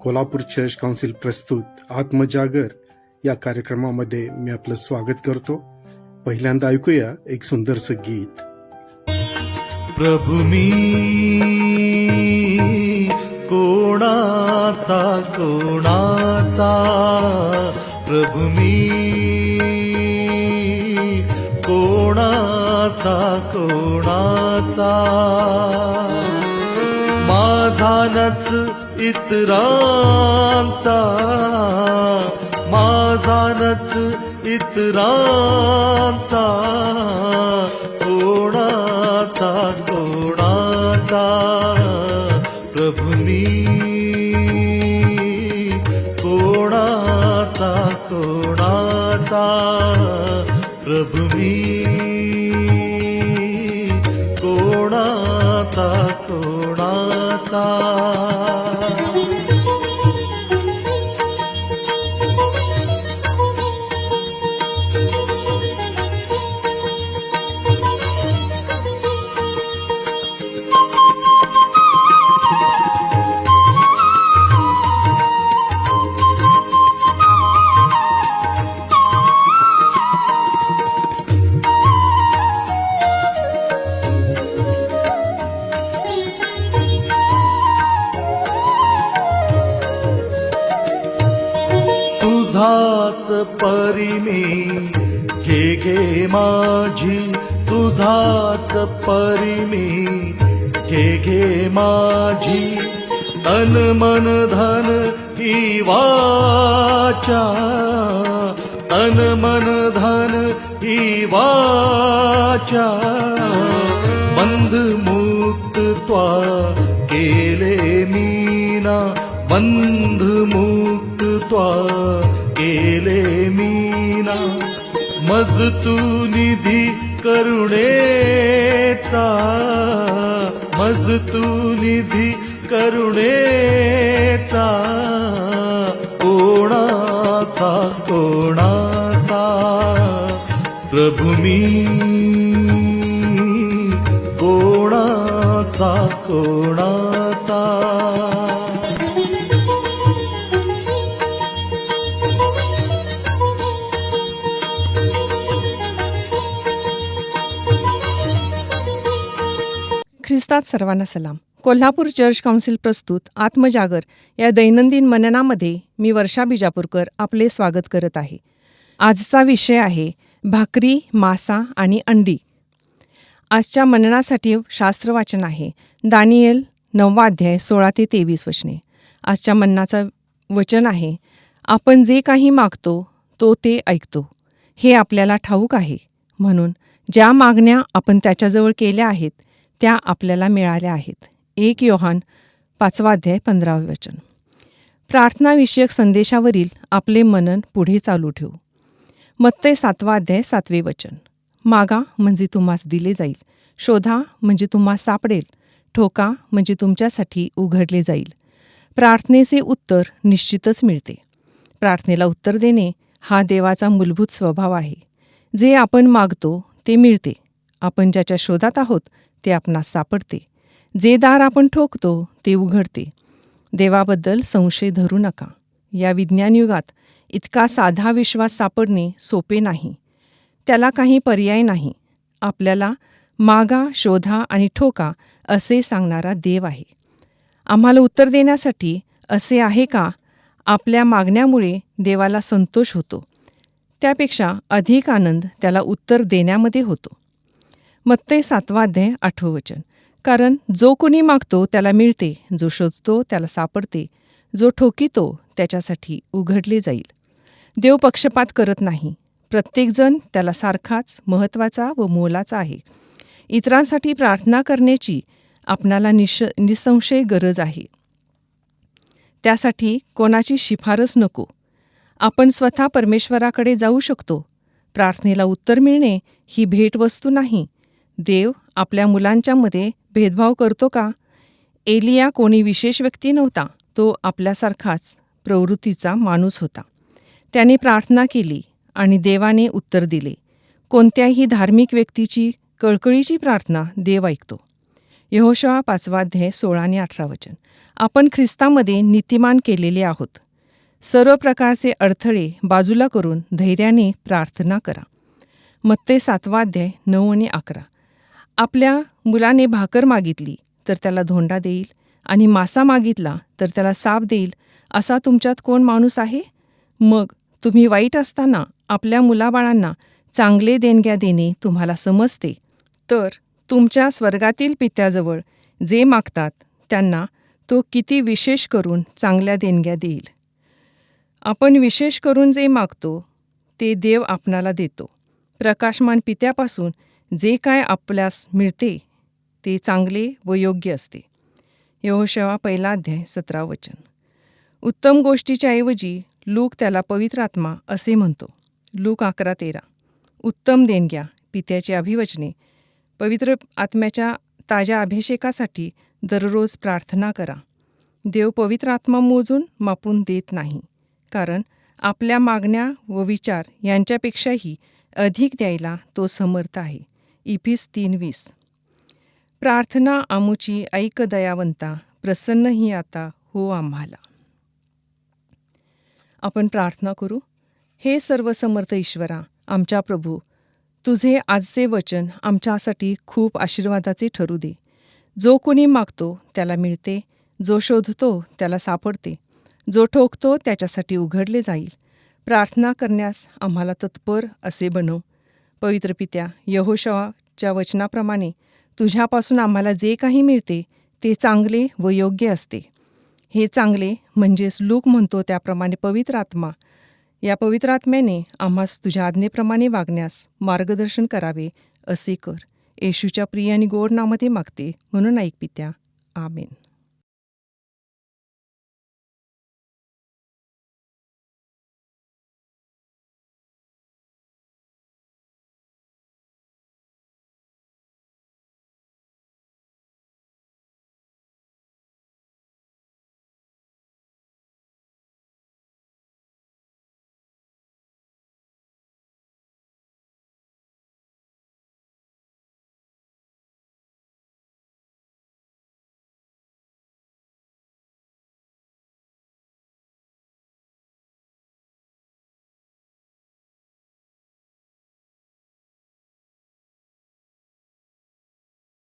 Kolhapur church council प्रस्तुत आत्मजागर या कार्यक्रमामध्ये मी आपलं स्वागत करतो. पहिल्यांदा ऐकूया एक सुंदरसं गीत. प्रभू मी कोणाचा प्रभू मी कोणाचा माझा नच इतरांचा कोणाचा प्रभू मी कोणाचा प्रभू मी कोणाचा तुझाच परी मी घे माझी, तुझाच परी मी घे माझी, तन मन धन ही वाचा, तन मन धन ही वाचा, बंध मुक्त त्वा केले मीना, बंध मुक्त त्वा केले मीना, मज तू निधी करुणेचा, मज तू निधी करुणेचा, कोणाचा प्रभू मी कोणाचा ख्रिस्तात सर्वांना सलाम. कोल्हापूर चर्च काउन्सिल प्रस्तुत आत्मजागर या दैनंदिन मननामध्ये मी वर्षा बिजापूरकर आपले स्वागत करत आहे. आजचा विषय आहे भाकरी, मासा आणि अंडी. आजच्या मननासाठी शास्त्रवाचन आहे दानिएल 9 अध्याय 16 ते 23 वचने. आजच्या मननाचं वचन आहे, आपण जे काही मागतो तो ते ऐकतो, हे आपल्याला ठाऊक आहे. म्हणून ज्या मागण्या आपण त्याच्याजवळ केल्या आहेत त्या आपल्याला मिळाल्या आहेत. 1 योहान 5 अध्याय 15 वचन. प्रार्थनाविषयक संदेशावरील आपले मनन पुढे चालू ठेवू. मत्ते 7 अध्याय 7 वचन. मागा म्हणजे तुम्हास दिले जाईल, शोधा म्हणजे तुम्हास सापडेल, ठोका म्हणजे तुमच्यासाठी उघडले जाईल. प्रार्थनेचे उत्तर निश्चितच मिळते. प्रार्थनेला उत्तर देणे हा देवाचा मूलभूत स्वभाव आहे. जे आपण मागतो ते मिळते. आपण ज्याच्या शोधात आहोत ते आपणास सापडते. जे दार आपण ठोकतो ते उघडते. देवाबद्दल संशय धरू नका. या विज्ञानयुगात इतका साधा विश्वास सापडणे सोपे नाही. त्याला काही पर्याय नाही. आपल्याला मागा, शोधा आणि ठोका असे सांगणारा देव आहे. आम्हाला उत्तर देण्यासाठी असे आहे का? आपल्या मागण्यामुळे देवाला संतोष होतो. त्यापेक्षा अधिक आनंद त्याला उत्तर देण्यामध्ये होतो. मत्ते 7 अध्याय 8 वचन. कारण जो कोणी मागतो त्याला मिळते, जो शोधतो त्याला सापडते, जो ठोकितो त्याच्यासाठी उघडले जाईल. देव पक्षपात करत नाही. प्रत्येकजण त्याला सारखाच महत्त्वाचा व मोलाचा आहे. इतरांसाठी प्रार्थना करण्याची आपणाला निसंशय गरज आहे. त्यासाठी कोणाची शिफारस नको. आपण स्वतः परमेश्वराकडे जाऊ शकतो. प्रार्थनेला उत्तर मिळणे ही भेटवस्तू नाही. देव आपल्या मुलांच्यामध्ये भेदभाव करतो का? एलिया कोणी विशेष व्यक्ती नव्हता. तो आपल्यासारखाच प्रवृत्तीचा माणूस होता. त्याने प्रार्थना केली आणि देवाने उत्तर दिले. कोणत्याही धार्मिक व्यक्तीची कळकळीची प्रार्थना देव ऐकतो. यहोशुआ 5 अध्याय 16 आणि 18 वचन. आपण ख्रिस्तामध्ये नीतिमान केलेले आहोत. सर्व प्रकारचे अडथळे बाजूला करून धैर्याने प्रार्थना करा. मत्ते 7 अध्याय 9 आणि 11. आपल्या मुलाने भाकर मागितली तर त्याला धोंडा देईल आणि मासा मागितला तर त्याला साप देईल, असा तुमच्यात कोण माणूस आहे? मग तुम्ही वाईट असताना आपल्या मुलाबाळांना चांगले देणग्या देणे तुम्हाला समजते, तर तुमच्या स्वर्गातील पित्याजवळ जे मागतात त्यांना तो किती विशेष करून चांगल्या देणग्या देईल. आपण विशेष करून जे मागतो ते देव आपणाला देतो. प्रकाशमान पित्यापासून जे काय आपल्यास मिळते ते चांगले व योग्य असते. यहोशुआ 1 अध्याय 17 वचन. उत्तम गोष्टीच्या ऐवजी लूक त्याला पवित्र आत्मा असे म्हणतो. लूक 11:13. उत्तम देणग्या, पित्याची अभिवचने, पवित्र आत्म्याच्या ताज्या अभिषेकासाठी दररोज प्रार्थना करा. देव पवित्र आत्मा मोजून मापून देत नाही, कारण आपल्या मागण्या व विचार यांच्यापेक्षाही अधिक द्यायला तो समर्थ आहे. इफिस 3:20. प्रार्थना आमुची ऐक दयावंता, प्रसन्न ही आता हो आम्हाला. आपण प्रार्थना करू. हे सर्वसमर्थ ईश्वरा, आमच्या प्रभू, तुझे आजचे वचन आमच्यासाठी खूप आशीर्वादाचे ठरू दे. जो कोणी मागतो त्याला मिळते, जो शोधतो त्याला सापडते, जो ठोकतो त्याच्यासाठी उघडले जाईल. प्रार्थना करण्यास आम्हाला तत्पर असे बनव. पवित्र पित्या, यहोशुआच्या वचनाप्रमाणे तुझ्यापासून आम्हाला जे काही मिळते ते चांगले व योग्य असते. हे चांगले म्हणजेच लूक म्हणतो त्याप्रमाणे पवित्र आत्मा, या पवित्र आत्म्याने आम्हास तुझ्या आज्ञेप्रमाणे वागण्यास मार्गदर्शन करावे असे कर. येशूच्या प्रिय आणि गोड नामामध्ये मागते, म्हणून ऐक पित्या. आमेन.